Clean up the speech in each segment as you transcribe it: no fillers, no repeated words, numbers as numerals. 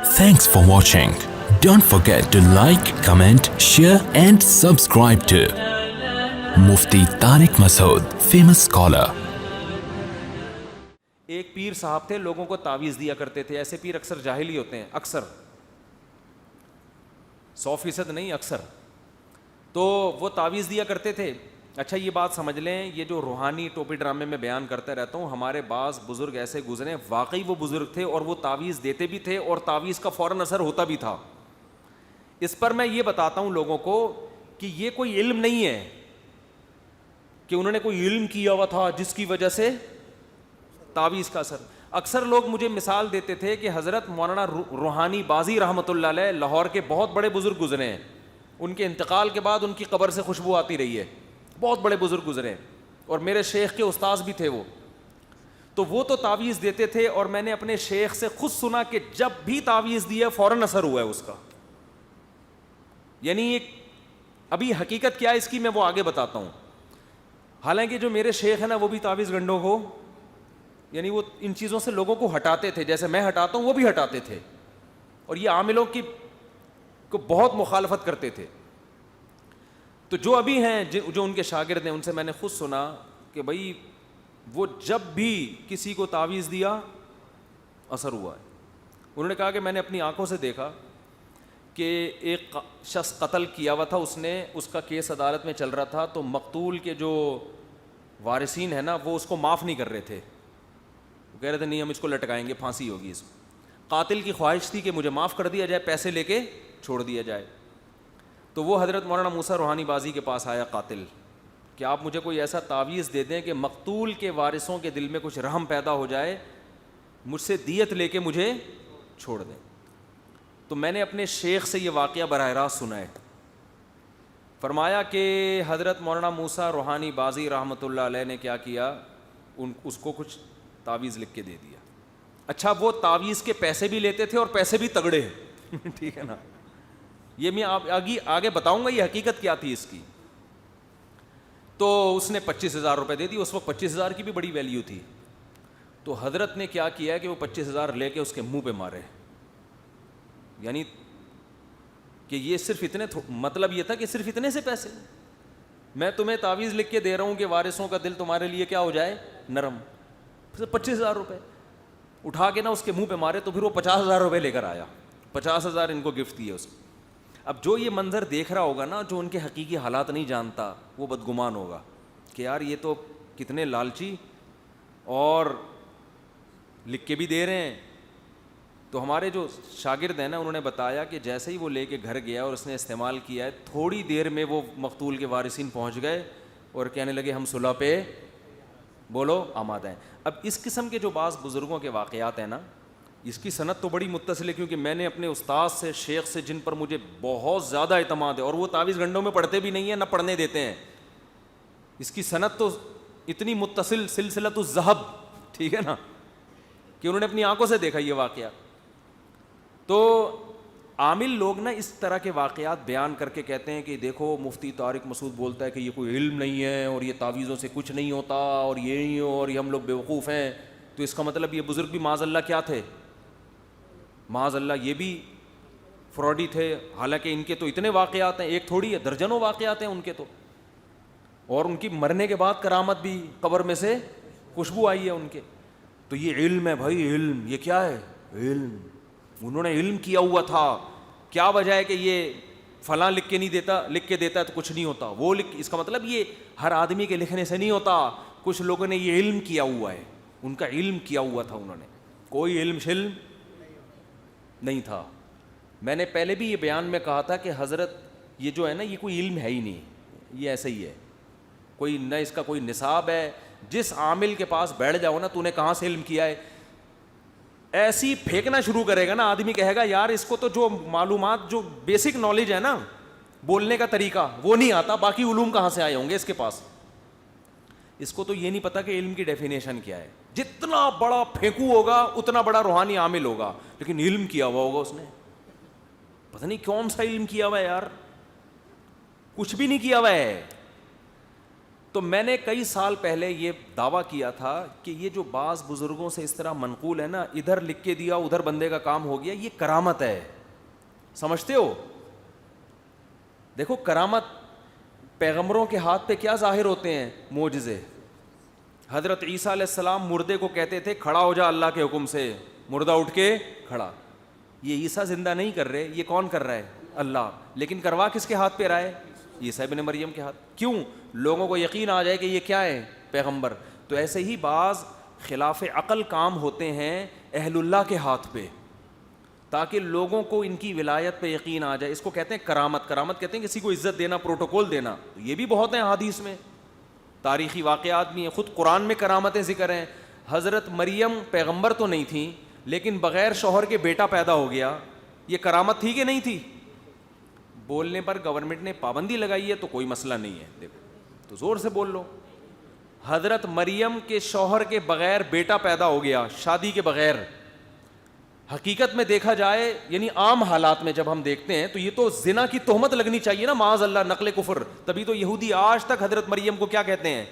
Thanks for watching. Don't forget to like, comment, share and subscribe to Mufti Tariq Masood, famous scholar. ایک پیر صاحب تھے, لوگوں کو تعویذ دیا کرتے تھے. ایسے پیر اکثر جاہل ہی ہوتے ہیں, اکثر 100% نہیں, اکثر. تو وہ تعویذ دیا کرتے تھے. اچھا یہ بات سمجھ لیں, یہ جو روحانی ٹوپی ڈرامے میں بیان کرتا رہتا ہوں, ہمارے بعض بزرگ ایسے گزرے, واقعی وہ بزرگ تھے اور وہ تعویذ دیتے بھی تھے اور تعویذ کا فوراً اثر ہوتا بھی تھا. اس پر میں یہ بتاتا ہوں لوگوں کو کہ یہ کوئی علم نہیں ہے کہ انہوں نے کوئی علم کیا ہوا تھا جس کی وجہ سے تعویذ کا اثر. اکثر لوگ مجھے مثال دیتے تھے کہ حضرت مولانا روحانی بازی رحمۃ اللہ علیہ لاہور کے بہت بڑے بزرگ گزرے ہیں, ان کے انتقال کے بعد ان کی قبر سے خوشبو آتی رہی ہے, بہت بڑے بزرگ گزرے ہیں اور میرے شیخ کے استاذ بھی تھے وہ. تو وہ تو تعویذ دیتے تھے اور میں نے اپنے شیخ سے خود سنا کہ جب بھی تعویذ دیا فوراً اثر ہوا ہے اس کا. یعنی ایک ابھی حقیقت کیا ہے اس کی میں وہ آگے بتاتا ہوں. حالانکہ جو میرے شیخ ہیں نا وہ بھی تعویذ گنڈوں کو, یعنی وہ ان چیزوں سے لوگوں کو ہٹاتے تھے, جیسے میں ہٹاتا ہوں وہ بھی ہٹاتے تھے, اور یہ عاملوں کی کو بہت مخالفت کرتے تھے. تو جو ابھی ہیں جو ان کے شاگرد ہیں ان سے میں نے خود سنا کہ بھائی وہ جب بھی کسی کو تعویذ دیا اثر ہوا ہے. انہوں نے کہا کہ میں نے اپنی آنکھوں سے دیکھا کہ ایک شخص قتل کیا ہوا تھا, اس کا کیس عدالت میں چل رہا تھا, تو مقتول کے جو وارثین ہیں نا وہ اس کو معاف نہیں کر رہے تھے. وہ کہہ رہے تھے نہیں ہم اس کو لٹکائیں گے, پھانسی ہوگی اس کو. قاتل کی خواہش تھی کہ مجھے معاف کر دیا جائے, پیسے لے کے چھوڑ دیا جائے. تو وہ حضرت مولانا موسیٰ روحانی بازی کے پاس آیا قاتل, کہ آپ مجھے کوئی ایسا تعویذ دے دیں کہ مقتول کے وارثوں کے دل میں کچھ رحم پیدا ہو جائے, مجھ سے دیت لے کے مجھے چھوڑ دیں. تو میں نے اپنے شیخ سے یہ واقعہ براہ راست سنا ہے. فرمایا کہ حضرت مولانا موسیٰ روحانی بازی رحمۃ اللہ علیہ نے کیا کیا, اس کو کچھ تعویذ لکھ کے دے دیا. اچھا وہ تعویذ کے پیسے بھی لیتے تھے اور پیسے بھی تگڑے ہیں ٹھیک ہے نا, یہ میں آگے بتاؤں گا یہ حقیقت کیا تھی اس کی. تو اس نے 25,000 روپے دے دی. اس وقت 25,000 کی بھی بڑی ویلیو تھی. تو حضرت نے کیا کیا کہ وہ 25,000 لے کے اس کے منہ پہ مارے. یعنی کہ یہ صرف اتنے, مطلب یہ تھا کہ صرف اتنے سے پیسے, میں تمہیں تعویذ لکھ کے دے رہا ہوں کہ وارثوں کا دل تمہارے لیے کیا ہو جائے, نرم. 25,000 روپے اٹھا کے نا اس کے منہ پہ مارے. تو پھر وہ 50,000 روپے لے کر آیا, 50,000 ان کو گفٹ دیے اس کو. اب جو یہ منظر دیکھ رہا ہوگا نا, جو ان کے حقیقی حالات نہیں جانتا, وہ بدگمان ہوگا کہ یار یہ تو کتنے لالچی اور لکھ کے بھی دے رہے ہیں. تو ہمارے جو شاگرد ہیں نا انہوں نے بتایا کہ جیسے ہی وہ لے کے گھر گیا اور اس نے استعمال کیا ہے, تھوڑی دیر میں وہ مقتول کے وارثین پہنچ گئے اور کہنے لگے ہم صلح پہ بولو آمادہ ہیں. اب اس قسم کے جو بعض بزرگوں کے واقعات ہیں نا, اس کی سند تو بڑی متصل ہے, کیونکہ میں نے اپنے استاد سے, شیخ سے, جن پر مجھے بہت زیادہ اعتماد ہے, اور وہ تعویذ گنڈوں میں پڑھتے بھی نہیں ہیں نہ پڑھنے دیتے ہیں, اس کی سند تو اتنی متصل سلسلۃ الذہب ٹھیک ہے نا, کہ انہوں نے اپنی آنکھوں سے دیکھا یہ واقعہ. تو عامل لوگ نا اس طرح کے واقعات بیان کر کے کہتے ہیں کہ دیکھو مفتی طارق مسعود بولتا ہے کہ یہ کوئی علم نہیں ہے اور یہ تعویذوں سے کچھ نہیں ہوتا اور یہ نہیں ہو اور یہ ہم لوگ بیوقوف ہیں. تو اس کا مطلب یہ بزرگ بھی معاذ اللہ کیا تھے, معاذ اللہ یہ بھی فراڈی تھے. حالانکہ ان کے تو اتنے واقعات ہیں, ایک تھوڑی ہے, درجنوں واقعات ہیں ان کے تو. اور ان کی مرنے کے بعد کرامت بھی, قبر میں سے خوشبو آئی ہے ان کے. تو یہ علم ہے بھائی, علم. یہ کیا ہے, علم. انہوں نے علم کیا ہوا تھا. کیا وجہ ہے کہ یہ فلاں لکھ کے نہیں دیتا, لکھ کے دیتا ہے تو کچھ نہیں ہوتا, وہ اس کا مطلب یہ ہر آدمی کے لکھنے سے نہیں ہوتا. کچھ لوگوں نے یہ علم کیا ہوا ہے, ان کا علم کیا ہوا تھا انہوں نے, کوئی علم شلم نہیں تھا. میں نے پہلے بھی یہ بیان میں کہا تھا کہ حضرت یہ جو ہے نا یہ کوئی علم ہے ہی نہیں, یہ ایسا ہی ہے, کوئی نہ اس کا کوئی نصاب ہے. جس عامل کے پاس بیٹھ جاؤ نا, تو نے کہاں سے علم کیا ہے, ایسی پھینکنا شروع کرے گا نا, آدمی کہے گا یار اس کو تو جو معلومات, جو بیسک نالج ہے نا, بولنے کا طریقہ وہ نہیں آتا, باقی علوم کہاں سے آئے ہوں گے اس کے پاس. اس کو تو یہ نہیں پتا کہ علم کی ڈیفینیشن کیا ہے. جتنا بڑا پھینکو ہوگا اتنا بڑا روحانی عامل ہوگا, لیکن علم کیا ہوا ہوگا اس نے, پتہ نہیں کون سا علم کیا ہوا ہے یار, کچھ بھی نہیں کیا ہوا ہے. تو میں نے کئی سال پہلے یہ دعویٰ کیا تھا کہ یہ جو بعض بزرگوں سے اس طرح منقول ہے نا, ادھر لکھ کے دیا ادھر بندے کا کام ہو گیا, یہ کرامت ہے. سمجھتے ہو؟ دیکھو کرامت پیغمبروں کے ہاتھ پہ کیا ظاہر ہوتے ہیں؟ معجزے. حضرت عیسیٰ علیہ السلام مردے کو کہتے تھے کھڑا ہو جا اللہ کے حکم سے, مردہ اٹھ کے کھڑا. یہ عیسیٰ زندہ نہیں کر رہے, یہ کون کر رہا ہے؟ اللہ. لیکن کروا کس کے ہاتھ پہ رہا ہے؟ عیسیٰ ابن مریم کے ہاتھ. کیوں؟ لوگوں کو یقین آ جائے کہ یہ کیا ہے؟ پیغمبر. تو ایسے ہی بعض خلاف عقل کام ہوتے ہیں اہل اللہ کے ہاتھ پہ, تاکہ لوگوں کو ان کی ولایت پہ یقین آ جائے. اس کو کہتے ہیں کرامت. کرامت کہتے ہیں کسی کو عزت دینا, پروٹوکول دینا. یہ بھی بہت ہیں حدیث میں, تاریخی واقعات بھی ہیں, خود قرآن میں کرامتیں ذکر ہیں. حضرت مریم پیغمبر تو نہیں تھیں, لیکن بغیر شوہر کے بیٹا پیدا ہو گیا. یہ کرامت تھی کہ نہیں تھی؟ بولنے پر گورنمنٹ نے پابندی لگائی ہے تو کوئی مسئلہ نہیں ہے, دیکھو تو زور سے بول لو. حضرت مریم کے شوہر کے بغیر بیٹا پیدا ہو گیا, شادی کے بغیر. حقیقت میں دیکھا جائے, یعنی عام حالات میں جب ہم دیکھتے ہیں تو یہ تو زنا کی تہمت لگنی چاہیے نا, معاذ اللہ, نقل کفر. تبھی تو یہودی آج تک حضرت مریم کو کیا کہتے ہیں؟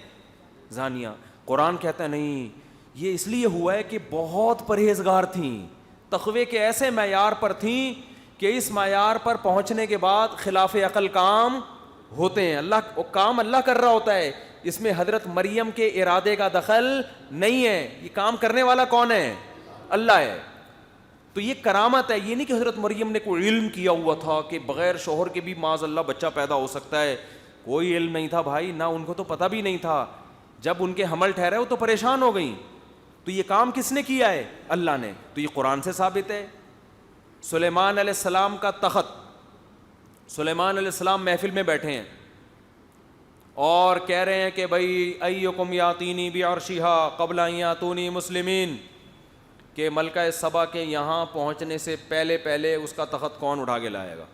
زانیہ. قرآن کہتا ہے نہیں, یہ اس لیے ہوا ہے کہ بہت پرہیزگار تھیں, تقوی کے ایسے معیار پر تھیں کہ اس معیار پر پہنچنے کے بعد خلاف عقل کام ہوتے ہیں. اللہ کام اللہ کر رہا ہوتا ہے, اس میں حضرت مریم کے ارادے کا دخل نہیں ہے. یہ کام کرنے والا کون ہے؟ اللہ ہے. تو یہ کرامت ہے. یہ نہیں کہ حضرت مریم نے کوئی علم کیا ہوا تھا کہ بغیر شوہر کے بھی معاذ اللہ بچہ پیدا ہو سکتا ہے. کوئی علم نہیں تھا بھائی, نہ ان کو تو پتہ بھی نہیں تھا. جب ان کے حمل ٹھہرے وہ تو پریشان ہو گئیں. تو یہ کام کس نے کیا ہے؟ اللہ نے. تو یہ قرآن سے ثابت ہے. سلیمان علیہ السلام کا تخت, سلیمان علیہ السلام محفل میں بیٹھے ہیں اور کہہ رہے ہیں کہ بھائی ایکم یاتینی بعرشھا قبل ان یاتونی مسلمین, کہ ملکہ سبا کے یہاں پہنچنے سے پہلے پہلے اس کا تخت کون اٹھا کے لائے گا؟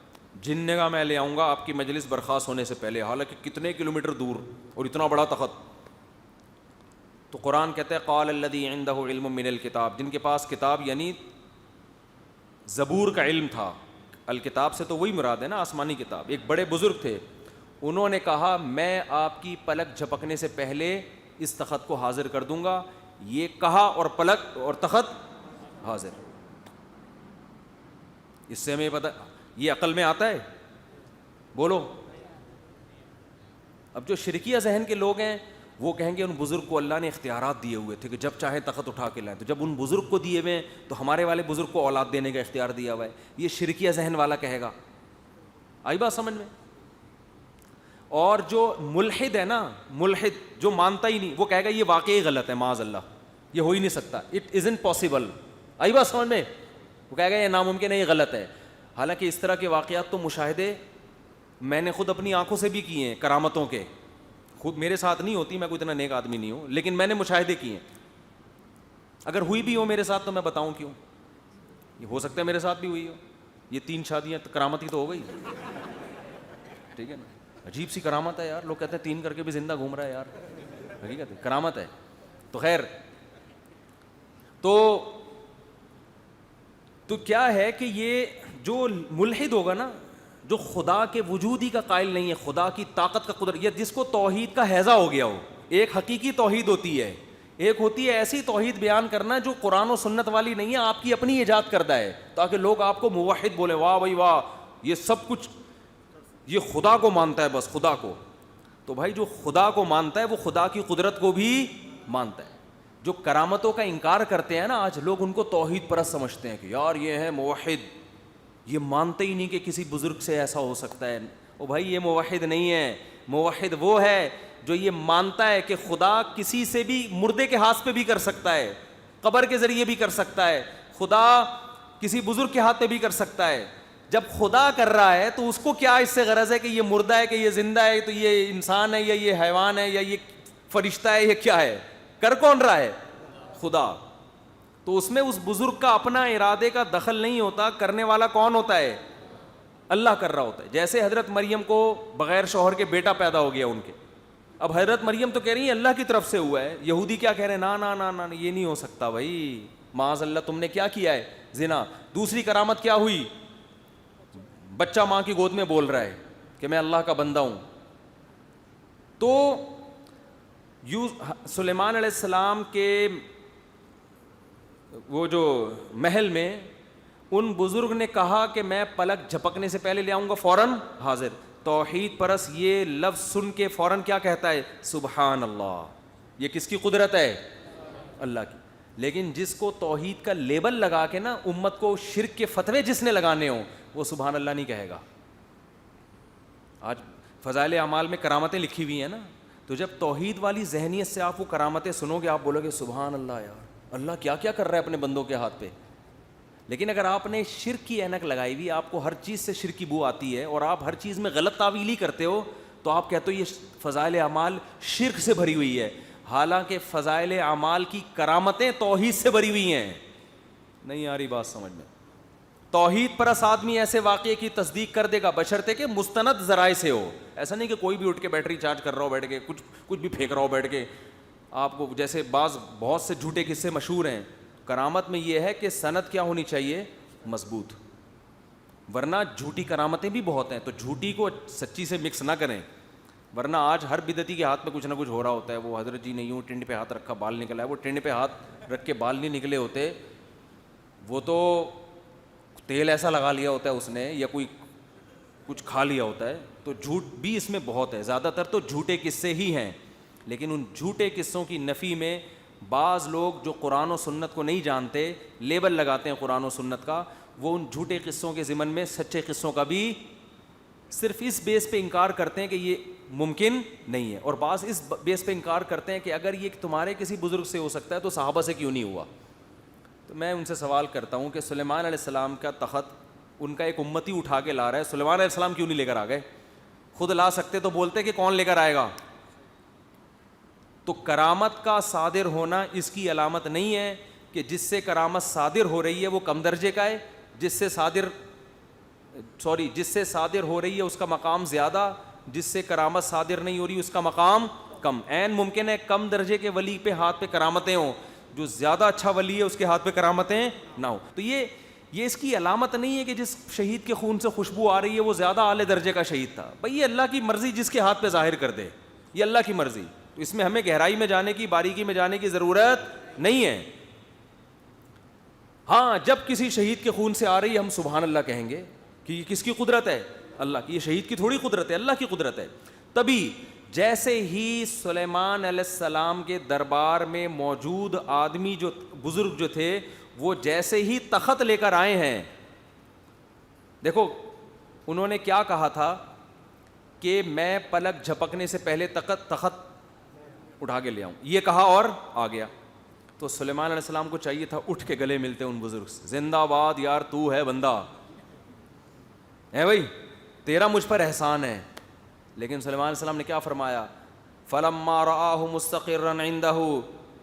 جن نے کہا میں لے آؤں گا آپ کی مجلس برخاست ہونے سے پہلے, حالانکہ کتنے کلومیٹر دور اور اتنا بڑا تخت. تو قرآن کہتا ہے قال الذی عندہ علم من الکتاب, جن کے پاس کتاب یعنی زبور کا علم تھا. الکتاب سے تو وہی مراد ہے نا, آسمانی کتاب. ایک بڑے بزرگ تھے, انہوں نے کہا میں آپ کی پلک جھپکنے سے پہلے اس تخت کو حاضر کر دوں گا. یہ کہا اور پلک اور تخت حاضر. اس سے ہمیں پتہ, یہ عقل میں آتا ہے؟ بولو. اب جو شرکیہ ذہن کے لوگ ہیں وہ کہیں گے ان بزرگ کو اللہ نے اختیارات دیے ہوئے تھے کہ جب چاہیں تخت اٹھا کے لائیں. تو جب ان بزرگ کو دیے ہوئے ہیں تو ہمارے والے بزرگ کو اولاد دینے کا اختیار دیا ہوا ہے. یہ شرکیہ ذہن والا کہے گا. آئی بات سمجھ میں؟ اور جو ملحد ہے نا, ملحد جو مانتا ہی نہیں, وہ کہے گا یہ واقعی غلط ہے, معاذ اللہ, یہ ہو ہی نہیں سکتا, اٹ ازنٹ پاسبل. آئی بات سمجھ میں؟ وہ کہے گا یہ ناممکن ہے, یہ غلط ہے. حالانکہ اس طرح کے واقعات تو مشاہدے میں نے خود اپنی آنکھوں سے بھی کیے ہیں, کرامتوں کے. خود میرے ساتھ نہیں ہوتی, میں کوئی اتنا نیک آدمی نہیں ہوں, لیکن میں نے مشاہدے کیے ہیں. اگر ہوئی بھی ہو میرے ساتھ تو میں بتاؤں کیوں؟ یہ ہو سکتا ہے میرے ساتھ بھی ہوئی ہو. یہ 3 شادیاں کرامت ہی تو ہو گئی, ٹھیک ہے نا. عجیب سی کرامت ہے یار, لوگ کہتے ہیں 3 کر کے بھی زندہ گھوم رہا ہے یار, حقیقت ہے کرامت ہے. تو خیر, تو کیا ہے کہ یہ جو ملحد ہوگا نا, جو خدا کے وجود ہی کا قائل نہیں ہے, خدا کی طاقت کا قدرت, یا جس کو توحید کا ہیضہ ہو گیا ہو. ایک حقیقی توحید ہوتی ہے, ایک ہوتی ہے ایسی توحید بیان کرنا جو قرآن و سنت والی نہیں ہے, آپ کی اپنی ایجاد کردہ ہے, تاکہ لوگ آپ کو موحد بولے, واہ بھائی واہ, یہ سب کچھ یہ خدا کو مانتا ہے, بس خدا کو. تو بھائی جو خدا کو مانتا ہے وہ خدا کی قدرت کو بھی مانتا ہے. جو کرامتوں کا انکار کرتے ہیں نا آج لوگ, ان کو توحید پرست سمجھتے ہیں کہ یار یہ ہے موحد, یہ مانتے ہی نہیں کہ کسی بزرگ سے ایسا ہو سکتا ہے. او بھائی یہ موحد نہیں ہے. موحد وہ ہے جو یہ مانتا ہے کہ خدا کسی سے بھی, مردے کے ہاتھ پہ بھی کر سکتا ہے, قبر کے ذریعے بھی کر سکتا ہے, خدا کسی بزرگ کے ہاتھ پہ بھی کر سکتا ہے. جب خدا کر رہا ہے تو اس کو کیا اس سے غرض ہے کہ یہ مردہ ہے کہ یہ زندہ ہے, تو یہ انسان ہے یا یہ حیوان ہے یا یہ فرشتہ ہے, یہ کیا ہے؟ کر کون رہا ہے؟ خدا. تو اس میں اس بزرگ کا اپنا ارادے کا دخل نہیں ہوتا, کرنے والا کون ہوتا ہے؟ اللہ کر رہا ہوتا ہے. جیسے حضرت مریم کو بغیر شوہر کے بیٹا پیدا ہو گیا ان کے. اب حضرت مریم تو کہہ رہی ہیں اللہ کی طرف سے ہوا ہے, یہودی کیا کہہ رہے ہیں, نا نا نا نا یہ نہیں ہو سکتا بھائی, معاذ اللہ, تم نے کیا کیا ہے؟ زنا. دوسری کرامت کیا ہوئی؟ بچہ ماں کی گود میں بول رہا ہے کہ میں اللہ کا بندہ ہوں. تو سلیمان علیہ السلام کے وہ جو محل میں ان بزرگ نے کہا کہ میں پلک جھپکنے سے پہلے لے آؤں گا، فوراً حاضر. توحید پرست یہ لفظ سن کے فوراً کیا کہتا ہے؟ سبحان اللہ. یہ کس کی قدرت ہے؟ اللہ کی. لیکن جس کو توحید کا لیبل لگا کے نا امت کو شرک کے فتوے جس نے لگانے ہوں وہ سبحان اللہ نہیں کہے گا. آج فضائل اعمال میں کرامتیں لکھی ہوئی ہیں نا، تو جب توحید والی ذہنیت سے آپ وہ کرامتیں سنو گے آپ بولو گے سبحان اللہ، یار اللہ کیا کیا کر رہا ہے اپنے بندوں کے ہاتھ پہ. لیکن اگر آپ نے شرک کی اینک لگائی ہوئی، آپ کو ہر چیز سے شرک کی بو آتی ہے اور آپ ہر چیز میں غلط تعویل ہی کرتے ہو، تو آپ کہتے ہو یہ فضائل اعمال شرک سے بھری ہوئی ہے. حالانکہ فضائل اعمال کی کرامتیں توحید سے بھری ہوئی ہیں. نہیں آ رہی بات سمجھ میں؟ توحید پرست آدمی ایسے واقعے کی تصدیق کر دے گا بشرطے کہ مستند ذرائع سے ہو. ایسا نہیں کہ کوئی بھی اٹھ کے بیٹری چارج کر رہا ہو بیٹھ کے، کچھ بھی پھینک رہا ہو بیٹھ کے. آپ کو جیسے بہت سے جھوٹے قصے مشہور ہیں. کرامت میں یہ ہے کہ سند کیا ہونی چاہیے؟ مضبوط. ورنہ جھوٹی کرامتیں بھی بہت ہیں، تو جھوٹی کو سچی سے مکس نہ کریں. ورنہ آج ہر بدعتی کے ہاتھ میں کچھ نہ کچھ ہو رہا ہوتا ہے. وہ حضرت جی نے یوں ٹنڈ پہ ہاتھ رکھا بال نکلا ہے. وہ ٹنڈ پہ ہاتھ رکھ کے بال نہیں نکلے ہوتے، وہ تو تیل ایسا لگا لیا ہوتا ہے اس نے، یا کوئی کچھ کھا لیا ہوتا ہے. تو جھوٹ بھی اس میں بہت ہے. زیادہ تر تو جھوٹے قصے ہی ہیں. لیکن ان جھوٹے قصوں کی نفی میں بعض لوگ جو قرآن و سنت کو نہیں جانتے، لیبل لگاتے ہیں قرآن و سنت کا، وہ ان جھوٹے قصوں کے ضمن میں سچے قصوں کا بھی صرف اس بیس پہ انکار کرتے ہیں کہ یہ ممکن نہیں ہے. اور بعض اس بیس پہ انکار کرتے ہیں کہ اگر یہ تمہارے کسی بزرگ سے ہو سکتا ہے تو صحابہ سے کیوں نہیں ہوا. تو میں ان سے سوال کرتا ہوں کہ سلیمان علیہ السلام کا تخت ان کا ایک امتی اٹھا کے لا رہا ہے، سلیمان علیہ السلام کیوں نہیں لے کر آ گئے؟ خود لا سکتے تو بولتے کہ کون لے کر آئے گا. تو کرامت کا صادر ہونا اس کی علامت نہیں ہے کہ جس سے کرامت صادر ہو رہی ہے وہ کم درجے کا ہے، جس سے صادر ہو رہی ہے اس کا مقام زیادہ، جس سے کرامت صادر نہیں ہو رہی اس کا مقام کم. عین ممکن ہے کم درجے کے ولی پہ ہاتھ پہ کرامتیں ہوں، جو زیادہ اچھا ولی ہے اس کے ہاتھ پہ کرامتیں نہ ہوں. تو یہ اس کی علامت نہیں ہے کہ جس شہید کے خون سے خوشبو آ رہی ہے وہ زیادہ اعلی درجے کا شہید تھا. بھئی یہ اللہ کی مرضی جس کے ہاتھ پہ ظاہر کر دے، یہ اللہ کی مرضی. تو اس میں ہمیں گہرائی میں جانے کی، باریکی میں جانے کی ضرورت نہیں ہے. ہاں جب کسی شہید کے خون سے آ رہی ہے ہم سبحان اللہ کہیں گے کہ یہ کس کی قدرت ہے؟ اللہ کی. یہ شہید کی تھوڑی قدرت ہے، اللہ کی قدرت ہے. تبھی جیسے ہی سلیمان علیہ السلام کے دربار میں موجود آدمی جو بزرگ جو تھے وہ جیسے ہی تخت لے کر آئے ہیں، دیکھو انہوں نے کیا کہا تھا کہ میں پلک جھپکنے سے پہلے تخت اٹھا کے لے آؤں، یہ کہا اور آ گیا. تو سلیمان علیہ السلام کو چاہیے تھا اٹھ کے گلے ملتے ان بزرگ سے، زندہ باد یار تو ہے بندہ ہے بھائی، تیرا مجھ پر احسان ہے. لیکن سلیمان علیہ السلام نے کیا فرمایا؟ فلما رآہ مستقرا عندہ،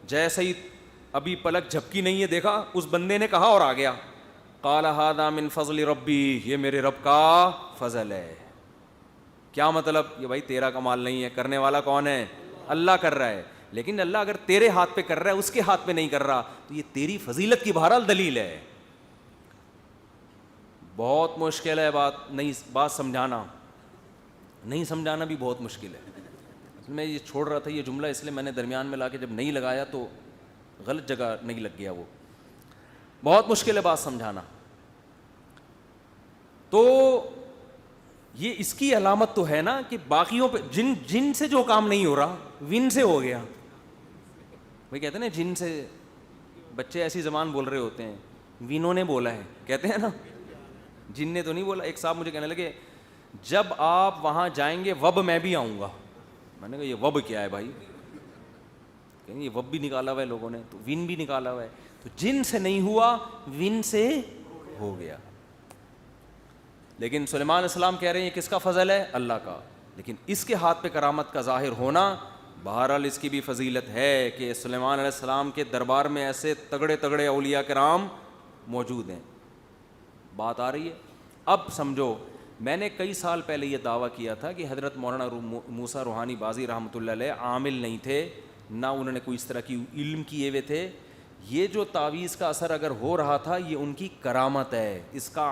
جیسے ہی ابھی پلک جھپکی نہیں ہے دیکھا اس بندے نے کہا اور آ گیا. قال ھذا من فضل ربی، یہ میرے رب کا فضل ہے. کیا مطلب؟ یہ بھائی تیرا کمال نہیں ہے، کرنے والا کون ہے؟ اللہ کر رہا ہے. لیکن اللہ اگر تیرے ہاتھ پہ کر رہا ہے اس کے ہاتھ پہ نہیں کر رہا تو یہ تیری فضیلت کی بہرحال دلیل ہے. بہت مشکل ہے بات سمجھانا، نہیں سمجھانا بھی بہت مشکل ہے. میں یہ چھوڑ رہا تھا یہ جملہ اس لیے میں نے درمیان میں لا کے جب نہیں لگایا تو غلط جگہ نہیں لگ گیا. وہ بہت مشکل ہے بات سمجھانا. تو یہ اس کی علامت تو ہے نا کہ باقیوں پہ جن سے جو کام نہیں ہو رہا ون سے ہو گیا. بھائی کہتے ہیں نا جن سے، بچے ایسی زبان بول رہے ہوتے ہیں، ونوں نے بولا ہے کہتے ہیں نا، جن نے تو نہیں بولا. ایک صاحب مجھے کہنے لگے جب آپ وہاں جائیں گے وب میں بھی آؤں گا. میں نے کہا یہ وب کیا ہے بھائی؟ کہیں یہ وب بھی نکالا ہوا ہے لوگوں نے، تو ون بھی نکالا ہوا ہے. تو جن سے نہیں ہوا ون سے ہو گیا. لیکن سلیمان علیہ السلام کہہ رہے ہیں یہ کس کا فضل ہے؟ اللہ کا. لیکن اس کے ہاتھ پہ کرامت کا ظاہر ہونا بہرحال اس کی بھی فضیلت ہے کہ سلیمان علیہ السلام کے دربار میں ایسے تگڑے تگڑے اولیاء کرام موجود ہیں. بات آ رہی ہے؟ اب سمجھو، میں نے کئی سال پہلے یہ دعویٰ کیا تھا کہ حضرت مولانا موسیٰ روحانی بازی رحمۃ اللہ علیہ عامل نہیں تھے، نہ انہوں نے کوئی اس طرح کی علم کیے ہوئے تھے. یہ جو تعویذ کا اثر اگر ہو رہا تھا یہ ان کی کرامت ہے، اس کا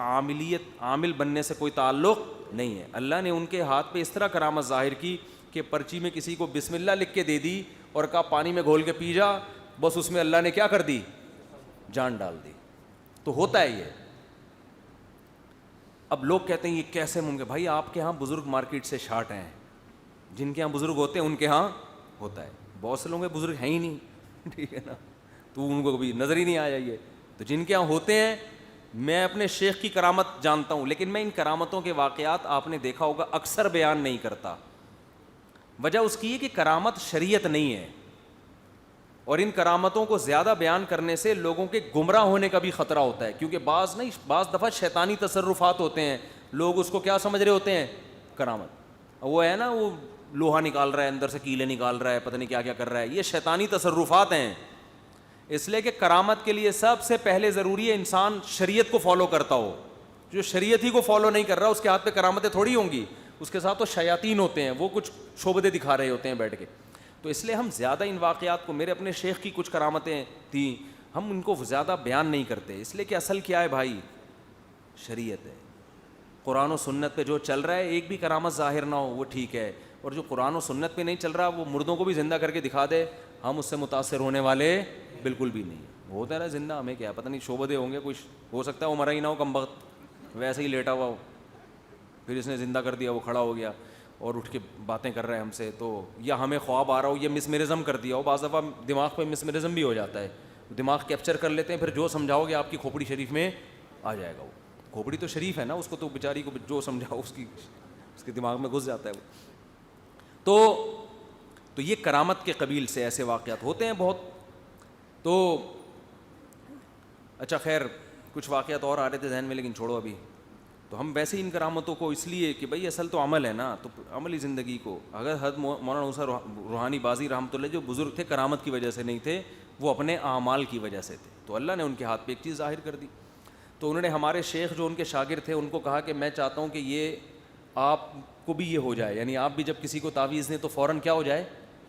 عامل بننے سے کوئی تعلق نہیں ہے. اللہ نے ان کے ہاتھ پہ اس طرح کرامت ظاہر کی کہ پرچی میں کسی کو بسم اللہ لکھ کے دے دی اور کہا پانی میں گھول کے پی جا, بس اس میں اللہ نے کیا کر دی, جان ڈال دی. تو ہوتا ہے یہ. اب لوگ کہتے ہیں یہ کیسے ممکن؟ بھائی آپ کے ہاں بزرگ مارکیٹ سے شارٹ ہیں, جن کے ہاں بزرگ ہوتے ہیں ان کے ہاں ہوتا ہے. بہت سے لوگوں کے بزرگ ہیں ہی نہیں, ٹھیک ہے نا, تو ان کو کبھی نظر ہی نہیں آیا یہ. تو جن کے ہاں ہوتے ہیں, میں اپنے شیخ کی کرامت جانتا ہوں, لیکن میں ان کرامتوں کے واقعات آپ نے دیکھا ہوگا اکثر بیان نہیں کرتا. وجہ اس کی ہے کہ کرامت شریعت نہیں ہے, اور ان کرامتوں کو زیادہ بیان کرنے سے لوگوں کے گمراہ ہونے کا بھی خطرہ ہوتا ہے, کیونکہ بعض دفعہ شیطانی تصرفات ہوتے ہیں, لوگ اس کو کیا سمجھ رہے ہوتے ہیں, کرامت. وہ ہے نا, وہ لوہا نکال رہا ہے اندر سے, کیلے نکال رہا ہے, پتہ نہیں کیا کیا کر رہا ہے, یہ شیطانی تصرفات ہیں. اس لیے کہ کرامت کے لیے سب سے پہلے ضروری ہے انسان شریعت کو فالو کرتا ہو. جو شریعت ہی کو فالو نہیں کر رہا اس کے ہاتھ پہ کرامتیں تھوڑی ہوں گی, اس کے ساتھ تو شیاطین ہوتے ہیں, وہ کچھ شعبدے دکھا رہے ہوتے ہیں بیٹھ کے. تو اس لیے ہم زیادہ ان واقعات کو, میرے اپنے شیخ کی کچھ کرامتیں تھیں, ہم ان کو زیادہ بیان نہیں کرتے, اس لیے کہ اصل کیا ہے بھائی, شریعت ہے. قرآن و سنت پہ جو چل رہا ہے, ایک بھی کرامت ظاہر نہ ہو وہ ٹھیک ہے, اور جو قرآن و سنت پہ نہیں چل رہا وہ مردوں کو بھی زندہ کر کے دکھا دے, ہم اس سے متاثر ہونے والے بالکل بھی نہیں. وہ ہوتا ہے زندہ, ہمیں کیا پتہ نہیں شعبدے ہوں گے, کچھ ہو سکتا ہے وہ مرا ہی نہ ہو, کم وقت ویسے ہی لیٹا ہوا ہو, پھر اس نے زندہ کر دیا, وہ کھڑا ہو گیا اور اٹھ کے باتیں کر رہے ہیں ہم سے. تو یا ہمیں خواب آ رہا ہو, یہ مسمرزم کر دیا ہو. بعض دفعہ دماغ پہ مسمرزم بھی ہو جاتا ہے, دماغ کیپچر کر لیتے ہیں, پھر جو سمجھاؤ گے آپ کی کھوپڑی شریف میں آ جائے گا. وہ کھوپڑی تو شریف ہے نا, اس کو تو بیچاری کو جو سمجھاؤ اس کے دماغ میں گھس جاتا ہے وہ. تو یہ کرامت کے قبیل سے ایسے واقعات ہوتے ہیں بہت. تو اچھا خیر, کچھ واقعات اور آ رہے تھے ذہن میں, لیکن چھوڑو ابھی. تو ہم ویسے ان کرامتوں کو اس لیے کہ بھائی اصل تو عمل ہے نا, تو عملی زندگی کو, اگر حضرت مولانا موسیٰ روحانی بازی رحمۃ اللہ جو بزرگ تھے کرامت کی وجہ سے نہیں تھے, وہ اپنے اعمال کی وجہ سے تھے, تو اللہ نے ان کے ہاتھ پہ ایک چیز ظاہر کر دی. تو انہوں نے ہمارے شیخ جو ان کے شاگرد تھے ان کو کہا کہ میں چاہتا ہوں کہ یہ آپ کو بھی یہ ہو جائے, یعنی آپ بھی جب کسی کو تعویذ دیں تو فوراً کیا ہو جائے,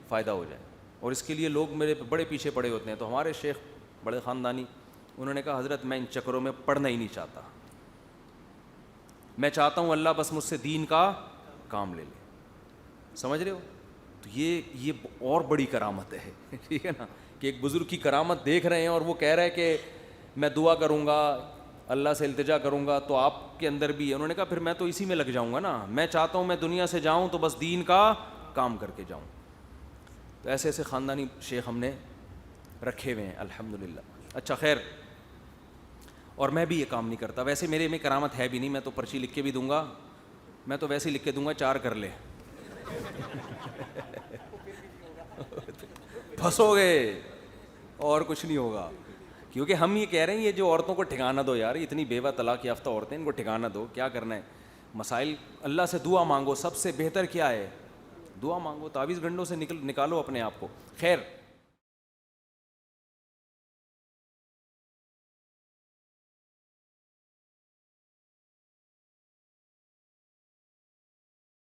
فائدہ ہو جائے. اور اس کے لیے لوگ میرے بڑے پیچھے پڑے ہوتے ہیں. تو ہمارے شیخ بڑے خاندانی, انہوں نے کہا حضرت میں ان چکروں میں پڑھنا ہی نہیں چاہتا, میں چاہتا ہوں اللہ بس مجھ سے دین کا کام لے لے. سمجھ رہے ہو؟ تو یہ اور بڑی کرامت ہے, ٹھیک ہے نا, کہ ایک بزرگ کی کرامت دیکھ رہے ہیں اور وہ کہہ رہے ہیں کہ میں دعا کروں گا, اللہ سے التجا کروں گا, تو آپ کے اندر بھی. انہوں نے کہا پھر میں تو اسی میں لگ جاؤں گا نا, میں چاہتا ہوں میں دنیا سے جاؤں تو بس دین کا کام کر کے جاؤں. تو ایسے ایسے خاندانی شیخ ہم نے رکھے ہوئے ہیں الحمدللہ. اچھا خیر, اور میں بھی یہ کام نہیں کرتا ویسے, میرے میں کرامت ہے بھی نہیں, میں تو پرچی لکھ کے بھی دوں گا, میں تو ویسے ہی لکھ کے دوں گا 4 کر لے, پھنسو گے اور کچھ نہیں ہوگا. کیونکہ ہم یہ کہہ رہے ہیں یہ جو عورتوں کو ٹھکانہ دو یار, اتنی بیوہ طلاق یافتہ عورتیں, ان کو ٹھکانہ دو, کیا کرنا ہے. مسائل اللہ سے دعا مانگو, سب سے بہتر کیا ہے, دعا مانگو, تعویذ گنڈوں سے نکالو اپنے آپ کو. خیر